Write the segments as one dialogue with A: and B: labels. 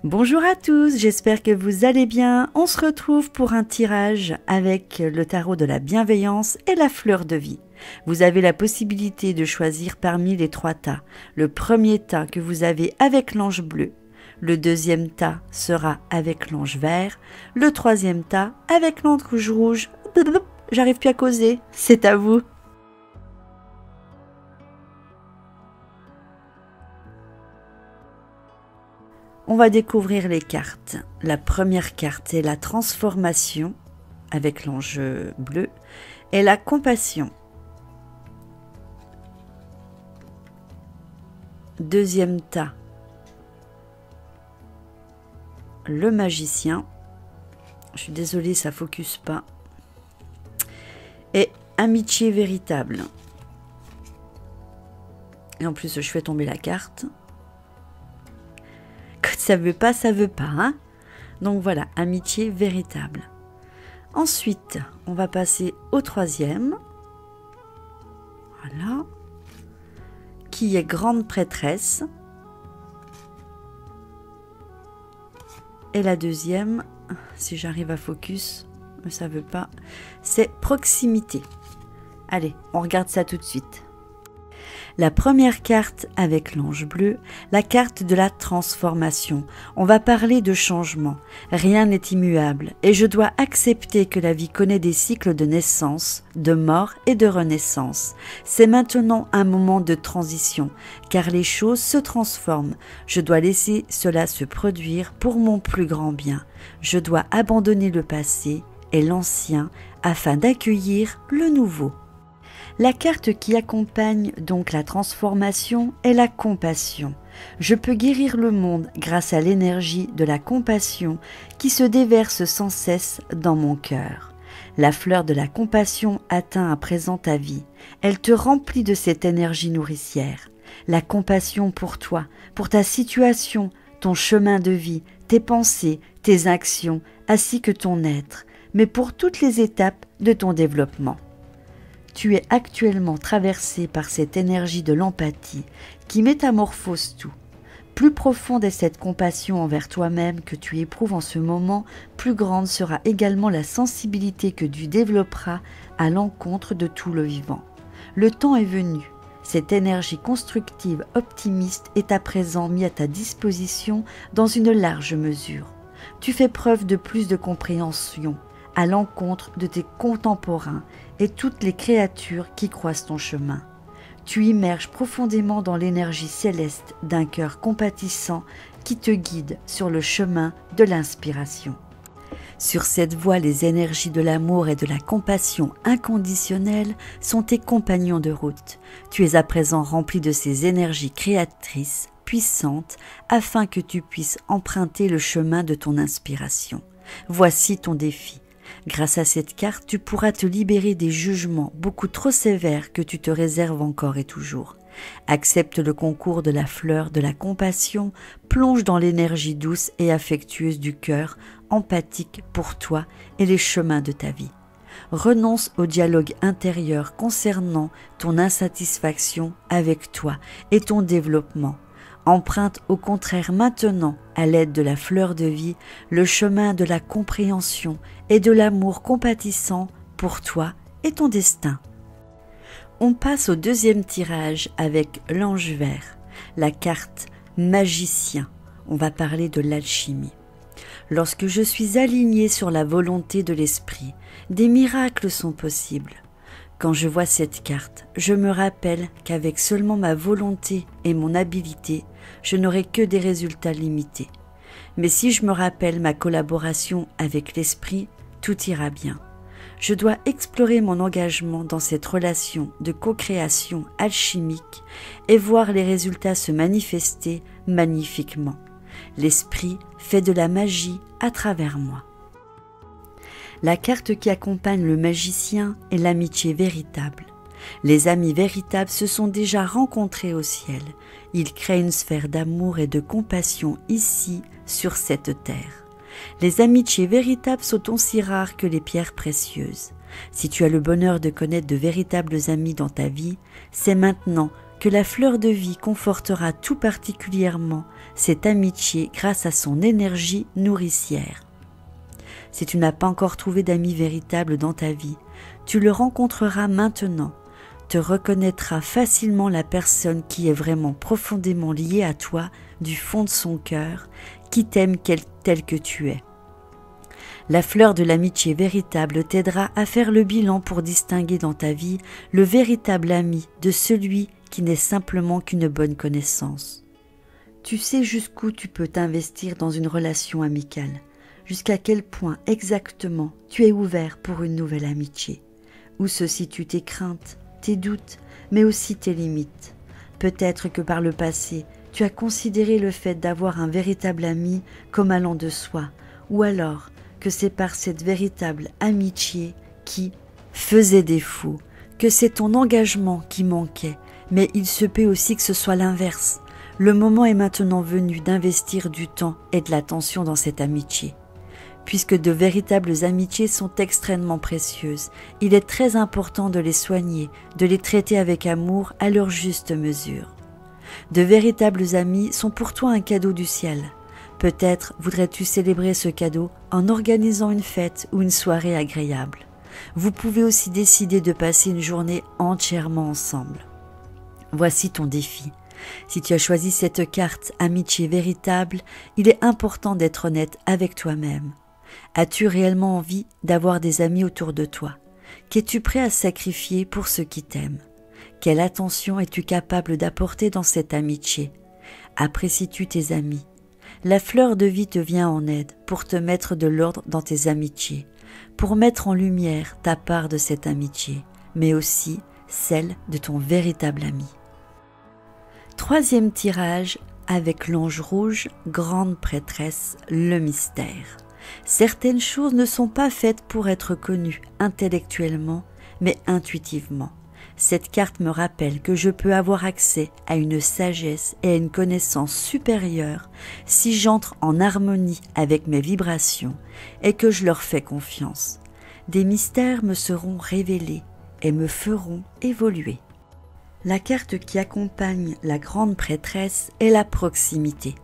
A: Bonjour à tous, j'espère que vous allez bien. On se retrouve pour un tirage avec le tarot de la bienveillance et la fleur de vie. Vous avez la possibilité de choisir parmi les 3 tas. Le premier tas que vous avez avec l'ange bleu, le deuxième tas sera avec l'ange vert, le troisième tas avec l'ange rouge. J'arrive plus à causer, c'est à vous. On va découvrir les cartes. La première carte est la transformation avec l'ange bleu et la compassion. Deuxième tas, le magicien. Je suis désolée, ça focus pas. Et amitié véritable. Et en plus, je fais tomber la carte. Quand ça veut pas, hein. Donc voilà, amitié véritable. Ensuite, on va passer au troisième. Voilà. Qui est grande prêtresse. Et la deuxième, si j'arrive à focus, mais ça veut pas, c'est proximité. Allez, on regarde ça tout de suite. La première carte avec l'ange bleu, la carte de la transformation. On va parler de changement. Rien n'est immuable et je dois accepter que la vie connaît des cycles de naissance, de mort et de renaissance. C'est maintenant un moment de transition car les choses se transforment. Je dois laisser cela se produire pour mon plus grand bien. Je dois abandonner le passé et l'ancien afin d'accueillir le nouveau. La carte qui accompagne donc la transformation est la compassion. Je peux guérir le monde grâce à l'énergie de la compassion qui se déverse sans cesse dans mon cœur. La fleur de la compassion atteint à présent ta vie. Elle te remplit de cette énergie nourricière. La compassion pour toi, pour ta situation, ton chemin de vie, tes pensées, tes actions, ainsi que ton être, mais pour toutes les étapes de ton développement. Tu es actuellement traversé par cette énergie de l'empathie qui métamorphose tout. Plus profonde est cette compassion envers toi-même que tu éprouves en ce moment, plus grande sera également la sensibilité que tu développeras à l'encontre de tout le vivant. Le temps est venu. Cette énergie constructive, optimiste est à présent mise à ta disposition dans une large mesure. Tu fais preuve de plus de compréhension à l'encontre de tes contemporains et toutes les créatures qui croisent ton chemin. Tu immerges profondément dans l'énergie céleste d'un cœur compatissant qui te guide sur le chemin de l'inspiration. Sur cette voie, les énergies de l'amour et de la compassion inconditionnelle sont tes compagnons de route. Tu es à présent rempli de ces énergies créatrices, puissantes, afin que tu puisses emprunter le chemin de ton inspiration. Voici ton défi. Grâce à cette carte, tu pourras te libérer des jugements beaucoup trop sévères que tu te réserves encore et toujours. Accepte le concours de la fleur de la compassion, plonge dans l'énergie douce et affectueuse du cœur, empathique pour toi et les chemins de ta vie. Renonce au dialogue intérieur concernant ton insatisfaction avec toi et ton développement. Emprunte au contraire maintenant, à l'aide de la fleur de vie, le chemin de la compréhension et de l'amour compatissant pour toi et ton destin. On passe au deuxième tirage avec l'ange vert, la carte magicien. On va parler de l'alchimie. Lorsque je suis aligné sur la volonté de l'esprit, des miracles sont possibles. Quand je vois cette carte, je me rappelle qu'avec seulement ma volonté et mon habileté, je n'aurai que des résultats limités. Mais si je me rappelle ma collaboration avec l'esprit, tout ira bien. Je dois explorer mon engagement dans cette relation de co-création alchimique et voir les résultats se manifester magnifiquement. L'esprit fait de la magie à travers moi. La carte qui accompagne le magicien est l'amitié véritable. Les amis véritables se sont déjà rencontrés au ciel. Ils créent une sphère d'amour et de compassion ici, sur cette terre. Les amitiés véritables sont aussi rares que les pierres précieuses. Si tu as le bonheur de connaître de véritables amis dans ta vie, c'est maintenant que la fleur de vie confortera tout particulièrement cette amitié grâce à son énergie nourricière. Si tu n'as pas encore trouvé d'amis véritables dans ta vie, tu le rencontreras maintenant, te reconnaîtras facilement la personne qui est vraiment profondément liée à toi du fond de son cœur, qui t'aime tel que tu es. La fleur de l'amitié véritable t'aidera à faire le bilan pour distinguer dans ta vie le véritable ami de celui qui n'est simplement qu'une bonne connaissance. Tu sais jusqu'où tu peux t'investir dans une relation amicale, jusqu'à quel point exactement tu es ouvert pour une nouvelle amitié, où se situent tes craintes, tes doutes, mais aussi tes limites. Peut-être que par le passé, tu as considéré le fait d'avoir un véritable ami comme allant de soi, ou alors que c'est par cette véritable amitié qui faisait défaut, que c'est ton engagement qui manquait, mais il se peut aussi que ce soit l'inverse. Le moment est maintenant venu d'investir du temps et de l'attention dans cette amitié. Puisque de véritables amitiés sont extrêmement précieuses, il est très important de les soigner, de les traiter avec amour à leur juste mesure. De véritables amis sont pour toi un cadeau du ciel. Peut-être voudrais-tu célébrer ce cadeau en organisant une fête ou une soirée agréable. Vous pouvez aussi décider de passer une journée entièrement ensemble. Voici ton défi. Si tu as choisi cette carte amitié véritable, il est important d'être honnête avec toi-même. As-tu réellement envie d'avoir des amis autour de toi? Qu'es-tu prêt à sacrifier pour ceux qui t'aiment? Quelle attention es-tu capable d'apporter dans cette amitié? Apprécies-tu tes amis? La fleur de vie te vient en aide pour te mettre de l'ordre dans tes amitiés, pour mettre en lumière ta part de cette amitié, mais aussi celle de ton véritable ami. Troisième tirage avec l'ange rouge, grande prêtresse, le mystère. Certaines choses ne sont pas faites pour être connues intellectuellement, mais intuitivement. Cette carte me rappelle que je peux avoir accès à une sagesse et à une connaissance supérieure si j'entre en harmonie avec mes vibrations et que je leur fais confiance. Des mystères me seront révélés et me feront évoluer. La carte qui accompagne la grande prêtresse est la proximité.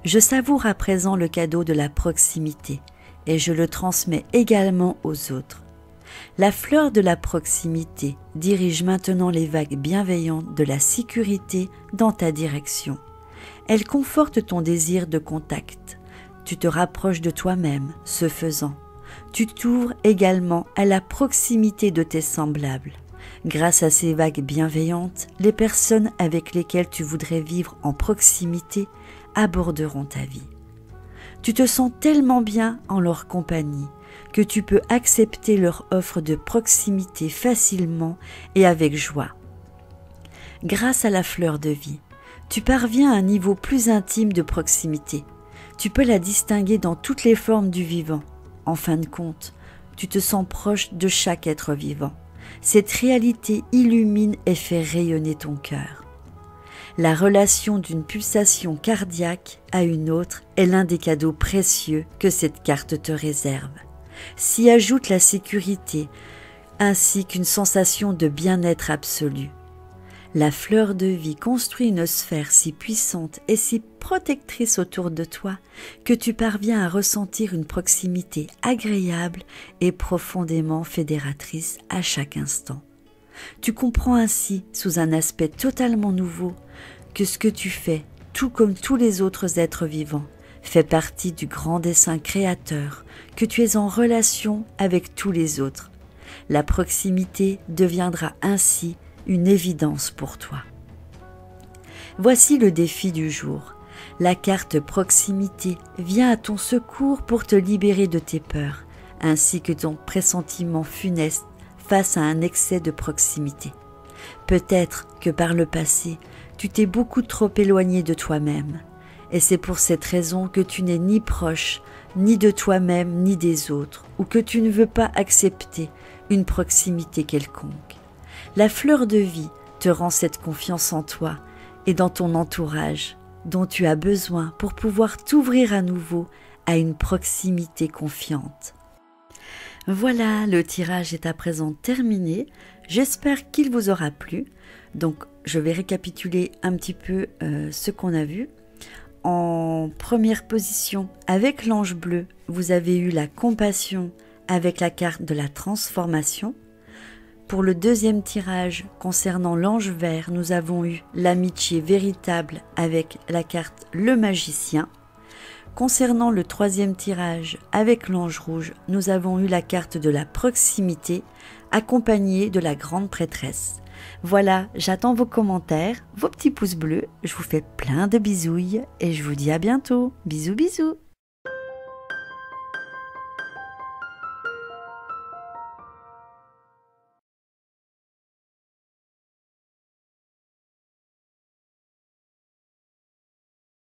A: Je savoure à présent le cadeau de la proximité et je le transmets également aux autres. La fleur de la proximité dirige maintenant les vagues bienveillantes de la sécurité dans ta direction. Elle conforte ton désir de contact. Tu te rapproches de toi-même, ce faisant. Tu t'ouvres également à la proximité de tes semblables. Grâce à ces vagues bienveillantes, les personnes avec lesquelles tu voudrais vivre en proximité aborderont ta vie. Tu te sens tellement bien en leur compagnie que tu peux accepter leur offre de proximité facilement et avec joie. Grâce à la fleur de vie, tu parviens à un niveau plus intime de proximité. Tu peux la distinguer dans toutes les formes du vivant. En fin de compte, tu te sens proche de chaque être vivant. Cette réalité illumine et fait rayonner ton cœur. La relation d'une pulsation cardiaque à une autre est l'un des cadeaux précieux que cette carte te réserve. S'y ajoute la sécurité, ainsi qu'une sensation de bien-être absolu. La fleur de vie construit une sphère si puissante et si protectrice autour de toi que tu parviens à ressentir une proximité agréable et profondément fédératrice à chaque instant. Tu comprends ainsi, sous un aspect totalement nouveau, que ce que tu fais, tout comme tous les autres êtres vivants, fait partie du grand dessein créateur, que tu es en relation avec tous les autres. La proximité deviendra ainsi une évidence pour toi. Voici le défi du jour. La carte proximité vient à ton secours pour te libérer de tes peurs, ainsi que ton pressentiment funeste face à un excès de proximité. Peut-être que par le passé, tu t'es beaucoup trop éloigné de toi-même, et c'est pour cette raison que tu n'es ni proche, ni de toi-même, ni des autres, ou que tu ne veux pas accepter une proximité quelconque. La fleur de vie te rend cette confiance en toi et dans ton entourage dont tu as besoin pour pouvoir t'ouvrir à nouveau à une proximité confiante. Voilà, le tirage est à présent terminé. J'espère qu'il vous aura plu. Donc, je vais récapituler un petit peu ce qu'on a vu. En première position, avec l'ange bleu, vous avez eu la compassion avec la carte de la transformation. Pour le deuxième tirage concernant l'ange vert, nous avons eu l'amitié véritable avec la carte le magicien. Concernant le troisième tirage avec l'ange rouge, nous avons eu la carte de la proximité accompagnée de la grande prêtresse. Voilà, j'attends vos commentaires, vos petits pouces bleus, je vous fais plein de bisouilles et je vous dis à bientôt. Bisous bisous.